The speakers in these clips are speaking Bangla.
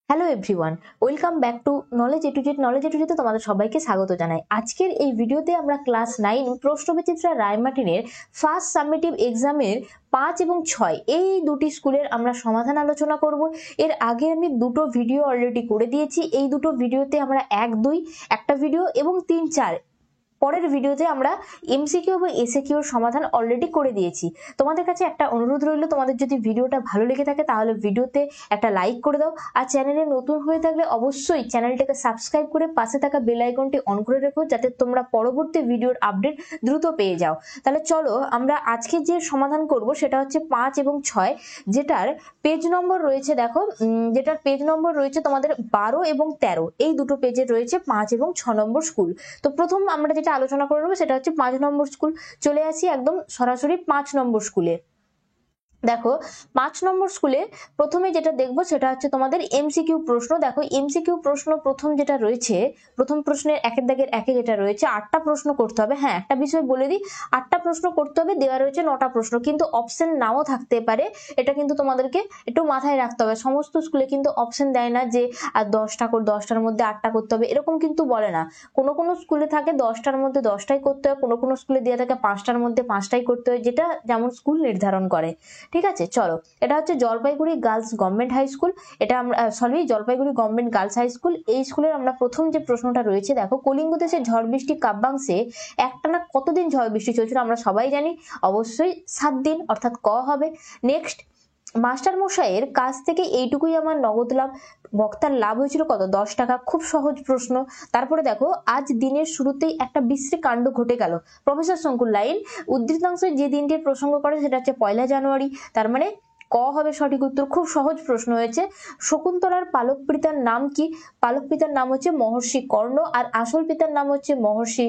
Hello everyone, welcome back to knowledge A to Z. Knowledge A to জেডে তোমাদের সবাইকে স্বাগত জানাই। আজকের এই ভিডিওতে আমরা ক্লাস 9 প্রশ্নবিচিত্রা রায়মার্টিনের ফার্স্ট সাবমিটিভ এক্সামের 5 এবং 6 এই দুটি স্কুলের আমরা সমাধান আলোচনা করব। এর আগে আমি দুটো ভিডিও অলরেডি করে দিয়েছি। এই দুটো ভিডিওতে আমরা 1-2 একটা ভিডিও এবং 3-4 পরের ভিডিওতে আমরা এমসিকিউ এবং এসএকিউর সমাধান অলরেডি করে দিয়েছি। তোমাদের কাছে একটা অনুরোধ রইল, তোমাদের যদি ভিডিওটা ভালো লেগে থাকে তাহলে ভিডিওতে একটা লাইক করে দাও, আর চ্যানেলে নতুন হয়ে থাকলে অবশ্যই চ্যানেলটাকে সাবস্ক্রাইব করে পাশে থাকা বেল আইকনটি অন করে রেখো, যাতে তোমরা পরবর্তী ভিডিওর আপডেট দ্রুত পেয়ে যাও। তাহলে চলো আমরা আজকে যে সমাধান করব সেটা হচ্ছে 5 এবং 6, যেটার পেজ নম্বর রয়েছে, দেখো যেটার পেজ নম্বর রয়েছে তোমাদের 12 এবং 13। এই দুটো পেজে রয়েছে 5 এবং 6 নম্বর স্কুল। তো প্রথম আমরা যেটা আলোচনা করে নেবো সেটা হচ্ছে 5 নম্বর স্কুল। চলে আসি একদম সরাসরি 5 নম্বর স্কুলে। দেখো 5 নম্বর স্কুলে প্রথমে যেটা দেখবো সেটা হচ্ছে তোমাদের এমসিকিউ প্রশ্ন। দেখো এমসিকিউ প্রশ্ন প্রথম যেটা রয়েছে, প্রথম প্রশ্নের একের দাগের একে যেটা রয়েছে 8টা প্রশ্ন করতে হবে। হ্যাঁ, একটা বিষয় বলে দিই, 8টা প্রশ্ন করতে হবে, দেওয়া রয়েছে 9টা প্রশ্ন, কিন্তু অপশন নাও থাকতে পারে। এটা কিন্তু তোমাদেরকে একটু মাথায় রাখতে হবে। সমস্ত স্কুলে কিন্তু অপশন দেয় না যে আর 10টার মধ্যে 8টা করতে হবে, এরকম কিন্তু বলে না। কোনো কোনো স্কুলে থাকে 10টার মধ্যে 10টাই করতে হয়, কোনো কোনো স্কুলে দেওয়া থাকে 5টার মধ্যে 5টাই করতে হয়, যেটা যেমন স্কুল নির্ধারণ করে। ঠিক আছে, চলো এটা হচ্ছে Jalpaiguri girls government high school. এটা আমরা Jalpaiguri government girls high school. এই স্কুলের আমরা প্রথম যে প্রশ্নটা রয়েছে, দেখো কলিঙ্গ দেশে ঝড় বৃষ্টি কাব্যাংশে একটানা কতদিন ঝড় বৃষ্টি চলছিল? আমরা সবাই জানি অবশ্যই 7 দিন, অর্থাৎ ক হবে। নেক্সট, মাস্টার মশাইয়ের কাছ থেকে এইটুকুই আমার নগদ লাভ, বক্তার লাভ হয়েছিল কত? 10 টাকা। খুব সহজ প্রশ্ন। তারপরে দেখো, আজ দিনের শুরুতেই একটা বিশ্রী কাণ্ড ঘটে গেল। প্রফেসর শঙ্কুর লাইন, উদ্ধৃতাংশ যে দিনটির প্রসঙ্গ করে সেটা হচ্ছে 1 জানুয়ারি। তার মানে ক হবে সঠিক উত্তর। খুব সহজ প্রশ্ন হয়েছে। শকুন্তলার পালক পিতার নাম কি? পালক পিতার নাম হচ্ছে মহর্ষি কর্ণ, আর আসল পিতার নাম হচ্ছে মহর্ষি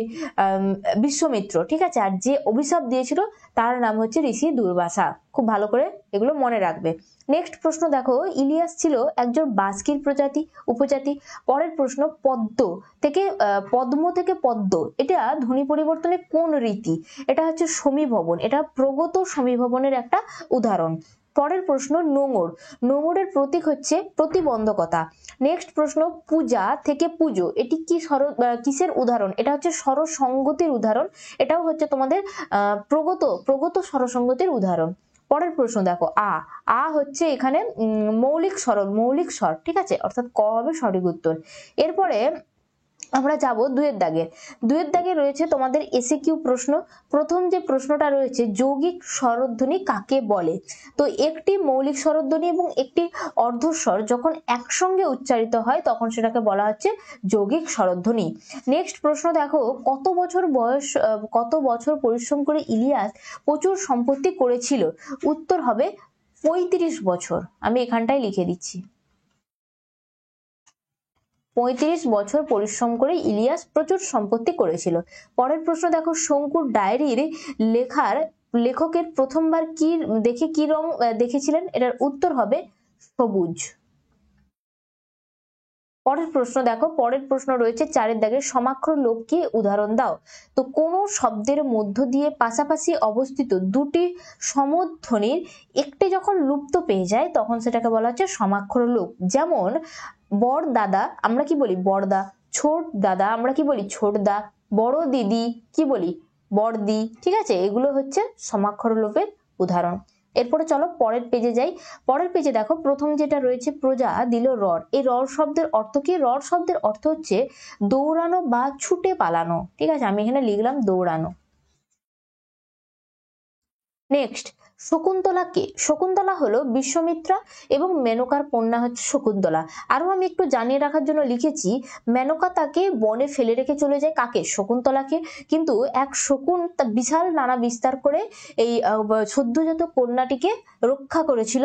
বিশ্বমিত্র। ঠিক আছে, আর যে অভিশাপ দিয়েছিল তার নাম হচ্ছে ঋষি দুর্বাসা। খুব ভালো করে এগুলো মনে রাখবে। নেক্সট প্রশ্ন দেখো, ইলিয়াস ছিল একজন বাস্কির উপজাতি। পরের প্রশ্ন, পদ্ম থেকে পদ্ম, এটা ধ্বনি পরিবর্তনের কোন রীতি? এটা হচ্ছে সমীভবন, এটা প্রগত সমীভবনের একটা উদাহরণ। পরের প্রশ্ন, নোঙরের প্রতীক হচ্ছে প্রতিবন্ধকতা। নেক্সট প্রশ্ন, পূজা থেকে পুজো, এটি কি কিসের উদাহরণ? এটা হচ্ছে স্বরসঙ্গতির উদাহরণ। এটাও হচ্ছে তোমাদের প্রগত স্বরসঙ্গতির উদাহরণ। পরের প্রশ্ন দেখো, আ হচ্ছে এখানে মৌলিক স্বর। ঠিক আছে, অর্থাৎ ক হবে সঠিক উত্তর। এরপরে আমরা যাব 2 দাগে রয়েছে তোমাদের এসিকিউ প্রশ্ন। প্রথম যে প্রশ্নটা রয়েছে, যৌগিক স্বরধ্বনি কাকে বলে? তো একটি মৌলিক স্বরধ্বনি এবং একটি অর্ধস্বর যখন একসঙ্গে উচ্চারিত হয় তখন সেটাকে বলা হচ্ছে যৌগিক স্বরধ্বনি। নেক্সট প্রশ্ন দেখো, কত বছর পরিশ্রম করে ইলিয়াস প্রচুর সম্পত্তি করেছিল? উত্তর হবে 35 বছর। আমি এখানটায় লিখে দিচ্ছি, 35 বছর পরিশ্রম করে ইলিয়াস প্রচুর সম্পত্তি করেছিল। পরের প্রশ্ন দেখো, শঙ্কুর ডায়েরির লেখকের প্রথমবার কি রং দেখেছিলেন? এটার উত্তর হবে সবুজ। পরের প্রশ্ন দেখো, পরের প্রশ্ন রয়েছে 4 দাগে, সমাক্ষর লোপকে উদাহরণ দাও। তো কোন শব্দের মধ্য দিয়ে পাশাপাশি অবস্থিত দুটি সমধ্বনির একটি যখন লুপ্ত পেয়ে যায় তখন সেটাকে বলা হচ্ছে সমাক্ষর লোপ। যেমন বড় দাদা আমরা কি বলি? বড়দা। ছোট দাদা আমরা কি বলি? ছোটদা। বড় দিদি কি বলি? বড়দি। ঠিক আছে, এগুলো হচ্ছে সমাক্ষর লোপের উদাহরণ। এরপরে চলো পরের পেজে যাই। পরের পেজে দেখো, প্রথম যেটা রয়েছে, প্রজা দিল রড। এই রড শব্দের অর্থ কি? রড শব্দের অর্থ হচ্ছে দৌড়ানো বা ছুটে পালানো। ঠিক আছে, আমি এখানে লিখলাম দৌড়ানো। নেক্সট, শকুন্তলা কে? শকুন্তলা হলো বিশ্বমিত্রা এবং মেনকার কন্যা হচ্ছে শকুন্তলা। আরো আমি একটু জানিয়ে রাখার জন্য লিখেছি, মেনকা তাকে বনে ফেলে রেখে চলে যায়, কাকে? শকুন্তলাকে। কিন্তু এক শকুন বিশাল নানা বিস্তার করে এই সদ্যজাত কন্যাটিকে রক্ষা করেছিল,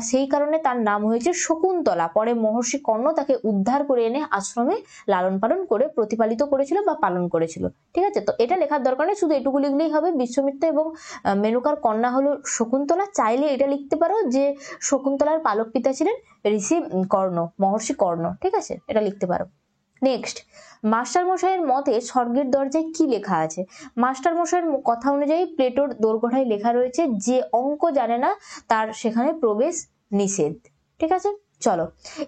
সেই কারণে তার নাম হয়েছে শকুন্তলা। পরে মহর্ষি কর্ণ তাকে উদ্ধার করে এনে আশ্রমে লালন পালন করে প্রতিপালিত করেছিল বা পালন করেছিল। ঠিক আছে, তো এটা লেখার দরকার নেই, শুধু এটুকু লিখলেই হবে। বিশ্বমিত্র এবং মেনকার কন্যা হলো শকুন্তলা। চাইলে এটা লিখতে পারো যে শকুন্তলার পালক পিতা ছিলেন মহর্ষি কর্ণ। ঠিক আছে, এটা লিখতে পারো। নেক্সট, মাস্টার মশাইয়ের মতে স্বর্গের দরজায় কি লেখা আছে? মাস্টার মশাইয়ের কথা অনুযায়ী প্লেটোর দোরগোড়ায় লেখা রয়েছে, যে অঙ্ক জানে না তার সেখানে প্রবেশ নিষেধ। ঠিক আছে, চলো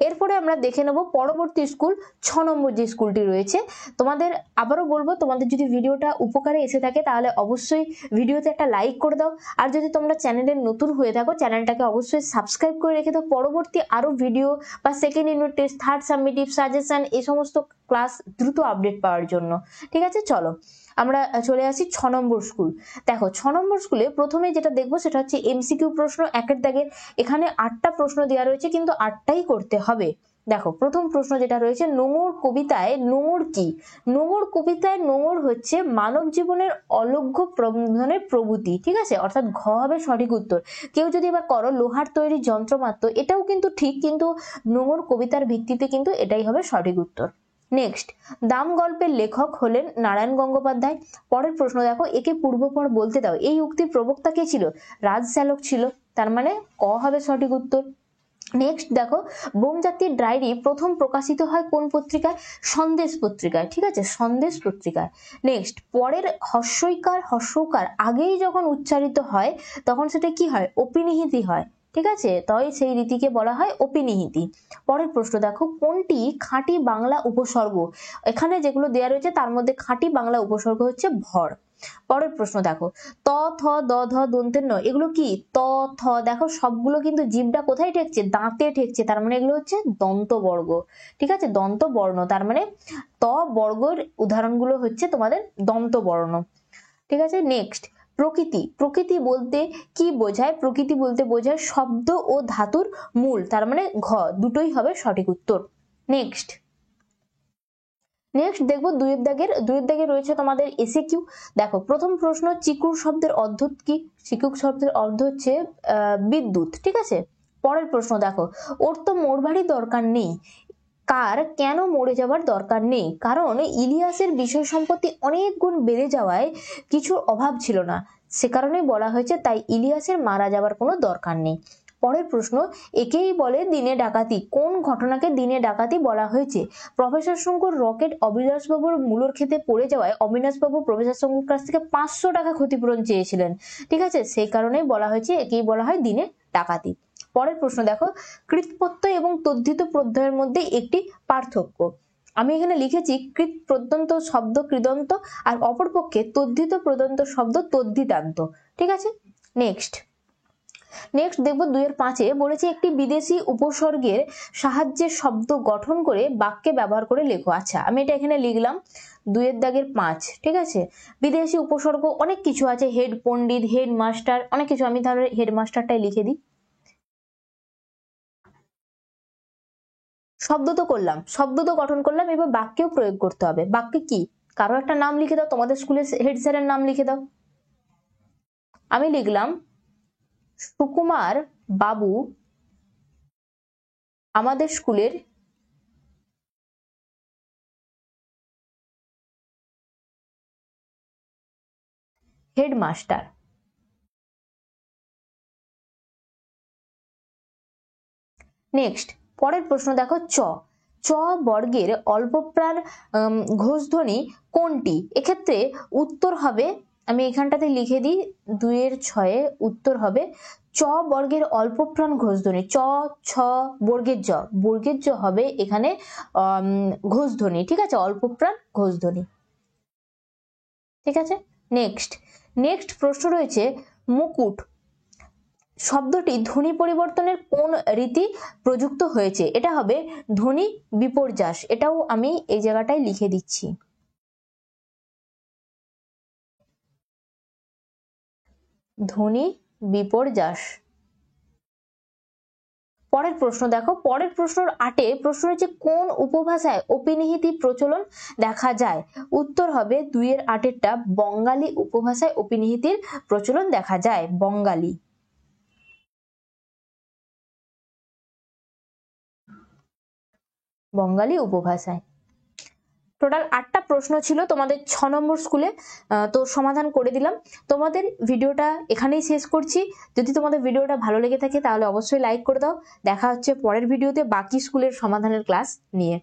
এরপরে আমরা দেখে নেব পরবর্তী স্কুল 6 নম্বর যে স্কুলটি রয়েছে। তোমাদের আবারও বলবো, তোমাদের যদি ভিডিওটা উপকারে এসে থাকে তাহলে অবশ্যই ভিডিওতে একটা লাইক করে দাও, আর যদি তোমরা চ্যানেলে নতুন হয়ে থাকো চ্যানেলটাকে অবশ্যই সাবস্ক্রাইব করে রেখে দাও পরবর্তী আরো ভিডিও বা second unit test, third সাবমিটিভ, suggestion এই সমস্ত ক্লাস দ্রুত আপডেট পাওয়ার জন্য। ঠিক আছে, চলো আমরা চলে আসি 6 নম্বর স্কুল। দেখো 6 নম্বর স্কুলে প্রথমে যেটা দেখবো সেটা হচ্ছে এমসিকিউ প্রশ্ন, একের দাগের। এখানে 8টা প্রশ্ন দেওয়া রয়েছে, কিন্তু 8টাই করতে হবে। দেখো প্রথম প্রশ্ন যেটা রয়েছে, নোঙর কবিতায় নোঙর কি? নোঙর কবিতায় নোঙর হচ্ছে মানব জীবনের অলভ্য প্রবন্ধনের প্রভূতি। ঠিক আছে, অর্থাৎ ঘ হবে সঠিক উত্তর। কেউ যদি এবার করো লোহার তৈরি যন্ত্রমাত্র, এটাও কিন্তু ঠিক, কিন্তু নোঙর কবিতার ভিত্তিতে কিন্তু এটাই হবে সঠিক উত্তর। নেক্সট, দাম গল্পের লেখক হলেন নারায়ণ গঙ্গোপাধ্যায়। পরের প্রশ্ন দেখো, একে পূর্বপর বলতে দাও। এই উক্তির প্রবক্তা কে ছিল? রাজশ্যালক ছিল, তার মানে ক হবে সঠিক উত্তর। নেক্সট দেখো, বোমজাতির ডায়েরি প্রথম প্রকাশিত হয় কোন পত্রিকায়? সন্দেশ পত্রিকায়। ঠিক আছে, সন্দেশ পত্রিকায়। নেক্সট, পরের হর্ষৌকার আগেই যখন উচ্চারিত হয় তখন সেটা কি হয়? অপিনিহিতি হয়। ঠিক আছে, তাই সেই রীতিকে বলা হয় অপিনিহিতি। পরের প্রশ্ন দেখো, কোনটি খাঁটি বাংলা উপসর্গ? এখানে যেগুলো দেওয়া রয়েছে তার মধ্যে খাঁটি বাংলা উপসর্গ হচ্ছে ভর। পরের প্রশ্ন দেখো, ত থ দ ধ দন্তের ন, এগুলো কি? ত থ, দেখো সবগুলো কিন্তু জিভটা কোথায় ঠেকছে? দাঁতে ঠেকছে, তার মানে এগুলো হচ্ছে দন্ত বর্গ। ঠিক আছে, দন্ত বর্ণ, তার মানে ত বর্গের উদাহরণগুলো হচ্ছে তোমাদের দন্ত বর্ণ। ঠিক আছে, নেক্সট, প্রকৃতি। প্রকৃতি বলতে কি বোঝায়? প্রকৃতি বলতে বোঝায় শব্দ ও ধাতুর মূল, তার মানে ঘ, দুটোই হবে সঠিক উত্তর। নেক্সট দেখবো দুইয়ের দাগে রয়েছে তোমাদের এসএকিউ। দেখো প্রথম প্রশ্ন, চিকুর শব্দের অর্থ কি? চিকুর শব্দের অর্থ হচ্ছে বিদ্যুৎ। ঠিক আছে, পরের প্রশ্ন দেখো, ওর তো মোর বাড়ি দরকার নেই, কার কেন মরে যাবার দরকার নেই? কারণ ইলিয়াসের বিষয় সম্পত্তি অনেক গুণ বেড়ে যাওয়ায় কিছুর অভাব ছিল না, সে কারণে বলা হয়েছে তাই ইলিয়াসের মারা যাবার কোনো দরকার নেই। পরের প্রশ্ন, একেই বলে দিনে ডাকাতি, কোন ঘটনাকে দিনে ডাকাতি বলা হয়েছে? প্রফেসর শঙ্কুর রকেট অবিনাশবাবুর মূলর ক্ষেতে পড়ে যাওয়ায় অবিনাশবাবু প্রফেসর শঙ্কুর কাছ থেকে 500 টাকা ক্ষতিপূরণ চেয়েছিলেন। ঠিক আছে, সেই কারণেই বলা হয়েছে একেই বলা হয় দিনে ডাকাতি। পরের প্রশ্ন দেখো, কৃৎপ্রত্যয় এবং তদ্ধিত প্রত্যয়ের মধ্যে একটি পার্থক্য। আমি এখানে লিখেছি কৃৎ প্রত্যন্ত শব্দ কৃদন্ত, আর অপরপক্ষে তদ্ধিত প্রত্যন্ত শব্দ তদ্ধিতান্ত। ঠিক আছে, নেক্সট দেখবো 2-5 বলেছে একটি বিদেশি উপসর্গের সাহায্যে শব্দ গঠন করে বাক্যে ব্যবহার করে লেখো। আচ্ছা, আমি এটা এখানে লিখলাম 2-5। ঠিক আছে, বিদেশি উপসর্গ অনেক কিছু আছে, হেড পণ্ডিত, হেড মাস্টার, অনেক কিছু। আমি তাহলে হেডমাস্টারটাই লিখে দিই। শব্দ তো করলাম, শব্দ তো গঠন করলাম, এবার বাক্যেও প্রয়োগ করতে হবে। বাক্যে কি? কারো একটা নাম লিখে দাও, তোমাদের স্কুলের হেড স্যারের নাম লিখে দাও। আমি লিখলাম সুকুমার বাবু আমাদের স্কুলের হেডমাস্টার। নেক্সট, পরের প্রশ্ন দেখো, চ বর্গের অল্পপ্রাণ ঘোষধ্বনি কোনটি? এক্ষেত্রে উত্তর হবে, আমি এখানটাতে লিখে দিই 2-6 উত্তর হবে চ বর্গের অল্পপ্রাণ ঘোষধ্বনি। চ ছ বর্গের জ হবে এখানে ঘোষধ্বনি। ঠিক আছে, অল্পপ্রাণ ঘোষধ্বনি। ঠিক আছে, নেক্সট প্রশ্ন রয়েছে, মুকুট শব্দটি ধ্বনি পরিবর্তনের কোন রীতি প্রযুক্ত হয়েছে? এটা হবে ধ্বনি বিপর্যাস। এটাও আমি এই জায়গাটায় লিখে দিচ্ছি। ধ্বনি বিপর্যাস। পরের প্রশ্ন দেখো, পরের প্রশ্নের 8 প্রশ্ন হচ্ছে কোন উপভাষায় অপিনিহিতি প্রচলন দেখা যায়? উত্তর হবে 2-8টা বঙ্গালী উপভাষায় অপিনিহিতির প্রচলন দেখা যায়। বঙ্গালী উপভাষায়। টোটাল 8টা প্রশ্ন ছিল তোমাদের 6 নম্বর স্কুলে, তো সমাধান করে দিলাম। তোমাদের ভিডিওটা এখানেই শেষ করছি। যদি তোমাদের ভিডিওটা ভালো লেগে থাকে তাহলে অবশ্যই লাইক করে দাও। দেখা হচ্ছে পরের ভিডিওতে বাকি স্কুলের সমাধানের ক্লাস নিয়ে।